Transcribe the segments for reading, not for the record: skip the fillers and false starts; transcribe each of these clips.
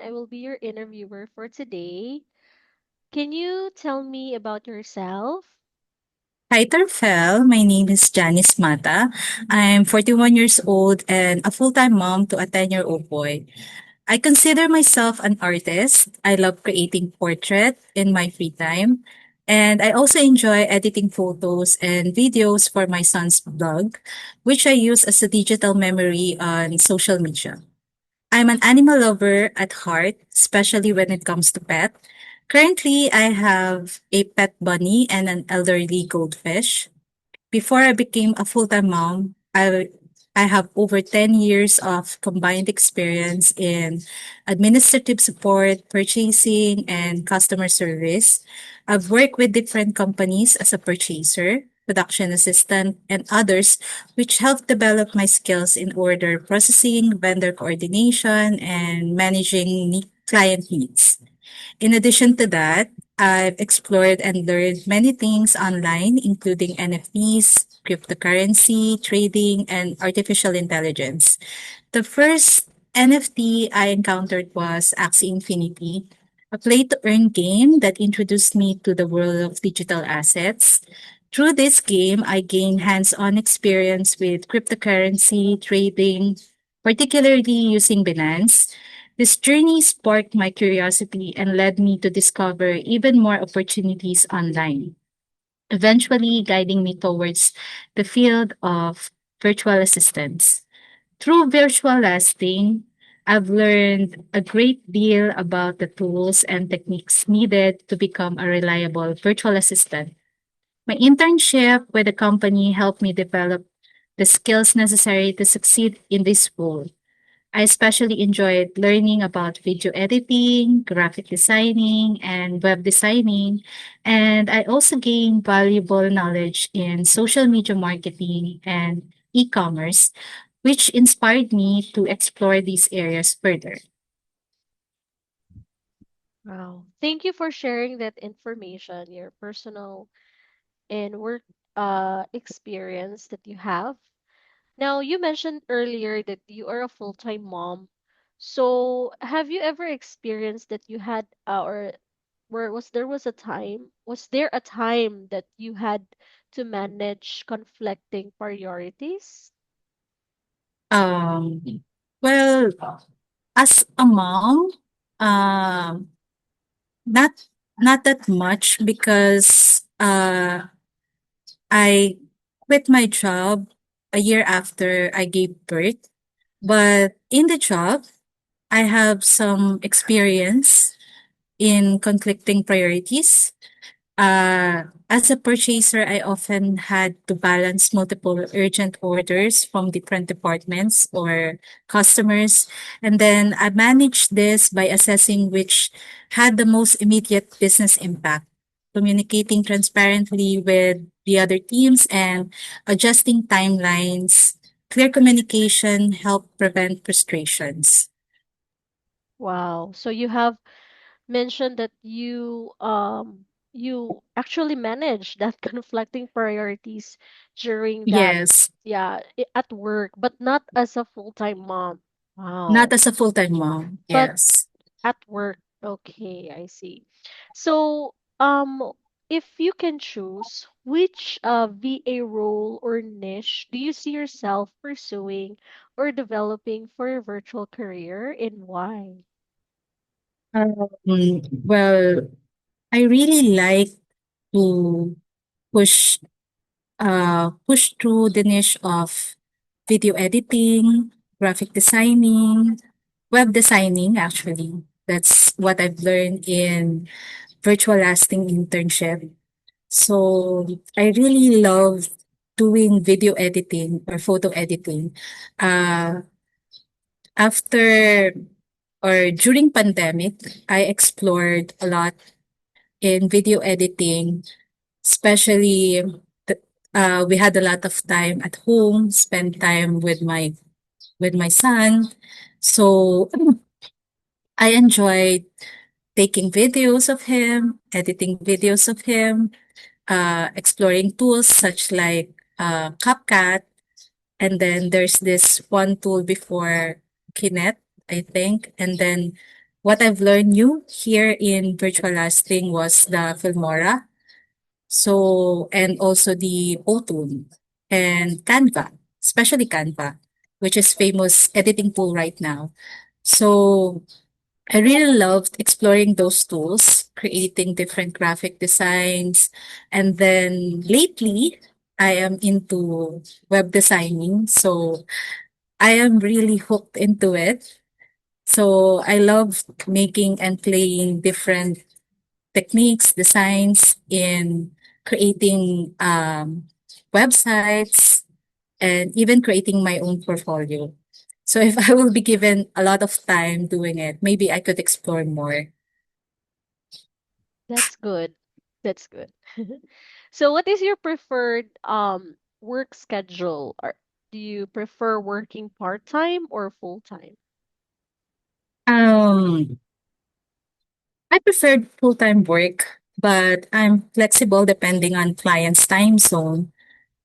and I will be your interviewer for today. Can you tell me about yourself? Hi, Terfel. My name is Janice Mata. I'm 41 years old and a full-time mom to a 10-year-old boy. I consider myself an artist. I love creating portrait in my free time. And I also enjoy editing photos and videos for my son's blog, which I use as a digital memory on social media. I'm an animal lover at heart, especially when it comes to pet. Currently, I have a pet bunny and an elderly goldfish. Before I became a full-time mom, I have over 10 years of combined experience in administrative support, purchasing, and customer service. I've worked with different companies as a purchaser, production assistant, and others, which helped develop my skills in order processing, vendor coordination, and managing client needs. In addition to that, I've explored and learned many things online, including NFTs, cryptocurrency, trading, and artificial intelligence. The first NFT I encountered was Axie Infinity, a play to earn game that introduced me to the world of digital assets. Through this game, I gained hands on experience with cryptocurrency trading, particularly using Binance. This journey sparked my curiosity and led me to discover even more opportunities online, eventually guiding me towards the field of virtual assistants. Through Virtualasting, I've learned a great deal about the tools and techniques needed to become a reliable virtual assistant. My internship with the company helped me develop the skills necessary to succeed in this role. I especially enjoyed learning about video editing, graphic designing, and web designing. And I also gained valuable knowledge in social media marketing and e commerce, which inspired me to explore these areas further. Wow. Thank you for sharing that information, your personal and work experience that you have. Now, you mentioned earlier that you are a full-time mom. So, have you ever experienced that you had or where was there a time that you had to manage conflicting priorities? Um, well, as a mom, um, not not that much because I quit my job a year after I gave birth. But in the job, I have some experience in conflicting priorities. As a purchaser, I often had to balance multiple urgent orders from different departments or customers. And then I managed this by assessing which had the most immediate business impact, communicating transparently with the other teams, and adjusting timelines. Clear communication helped prevent frustrations. Wow. So you have mentioned that you actually manage that conflicting priorities during that Yes, at work, but not as a full-time mom. not Wow. as a full-time mom. But Yes. at work. Okay, I see. So, if you can choose, which VA role or niche do you see yourself pursuing or developing for your virtual career and why? Well, I really like to push push through the niche of video editing, graphic designing, web designing actually. That's what I've learned in Virtualasting internship. So I really love doing video editing or photo editing. Uh, after or during pandemic, I explored a lot in video editing, especially we had a lot of time at home, spend time with my son. So I enjoyed taking videos of him, editing videos of him, exploring tools such like CapCut, and then there's this one tool before Kinet, I think, and then What I've learned new here in Virtualasting was the Filmora, so and also the Otune and Canva, especially Canva, which is famous editing tool right now. So I really loved exploring those tools, creating different graphic designs. And then lately, I am into web designing. So I am really hooked into it. So I love making and playing different techniques, designs in creating websites and even creating my own portfolio. So if I will be given a lot of time doing it, maybe I could explore more. That's good. That's good. So what is your preferred work schedule? Or do you prefer working part-time or full-time? Um, I prefer full-time work, but I'm flexible depending on client's time zone.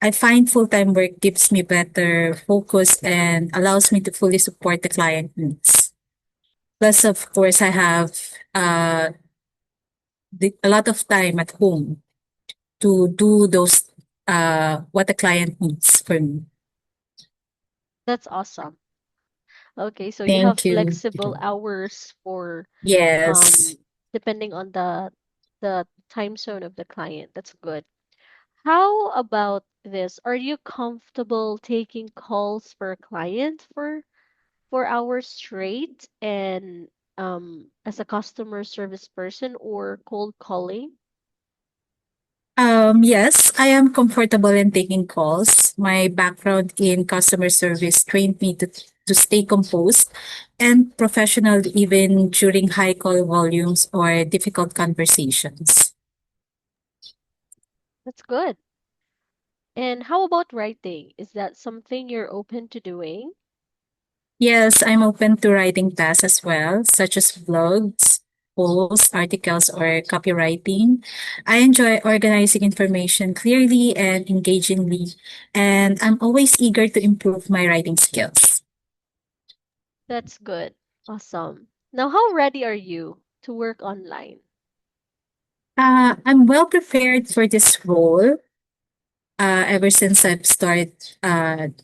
I find full-time work gives me better focus and allows me to fully support the client needs. Plus, of course, I have uh, a lot of time at home to do those what the client needs for me. That's awesome. Okay, so you have Thank you. flexible hours for Yes. um depending on the time zone of the client. That's good. How about this? Are you comfortable taking calls for a client for 4 hours straight and as a customer service person or cold calling? Yes, I am comfortable in taking calls. My background in customer service trained me to stay composed and professional even during high call volumes or difficult conversations. That's good. And how about writing? Is that something you're open to doing? Yes, I'm open to writing tasks as well, such as blogs, posts, articles, or copywriting. I enjoy organizing information clearly and engagingly, and I'm always eager to improve my writing skills. That's good. Awesome. Now, how ready are you to work online? I'm well prepared for this role ever since I've started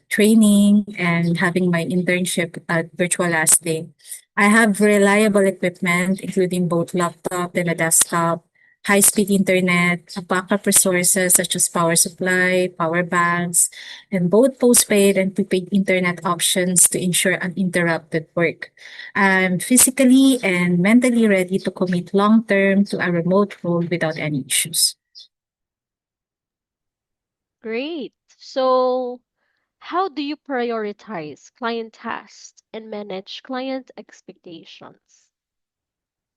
training and having my internship at Virtualasting. I have reliable equipment, including both laptop and a desktop, high-speed internet, a backup resources such as power supply, power banks, and both postpaid and prepaid internet options to ensure uninterrupted work. I'm physically and mentally ready to commit long-term to a remote role without any issues. Great. So, how do you prioritize client tasks and manage client expectations?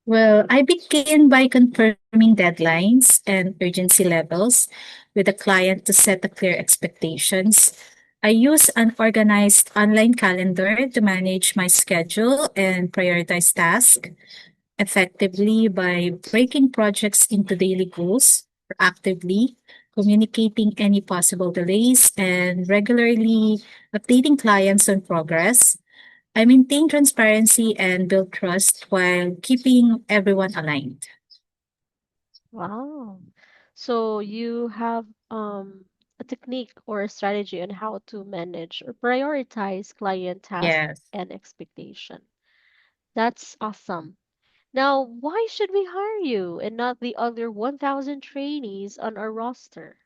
Well, I begin by confirming deadlines and urgency levels with the client to set the clear expectations. I use an organized online calendar to manage my schedule and prioritize tasks effectively by breaking projects into daily goals, proactively communicating any possible delays, and regularly updating clients on progress. I maintain transparency and build trust while keeping everyone aligned. Wow. So you have a technique or a strategy on how to manage or prioritize client tasks Yes. and expectation. That's awesome. Now, why should we hire you and not the other 1,000 trainees on our roster?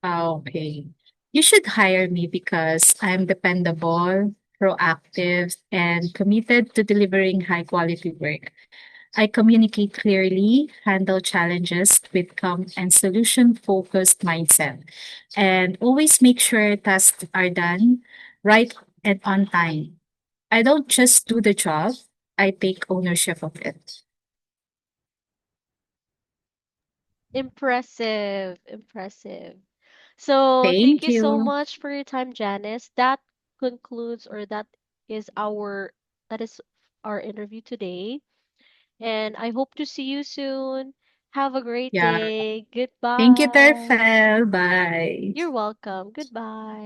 Okay. You should hire me because I'm dependable, proactive, and committed to delivering high quality work. I communicate clearly, handle challenges with calm and solution focused mindset, and always make sure tasks are done right and on time. I don't just do the job, I take ownership of it. Impressive, impressive. So, thank Thank you so you. much for your time, Janice. That concludes or is our that is our interview today. And I hope to see you soon. Have a great Yeah. day. Thank you, Goodbye. Terfel. Bye. You're welcome. Goodbye.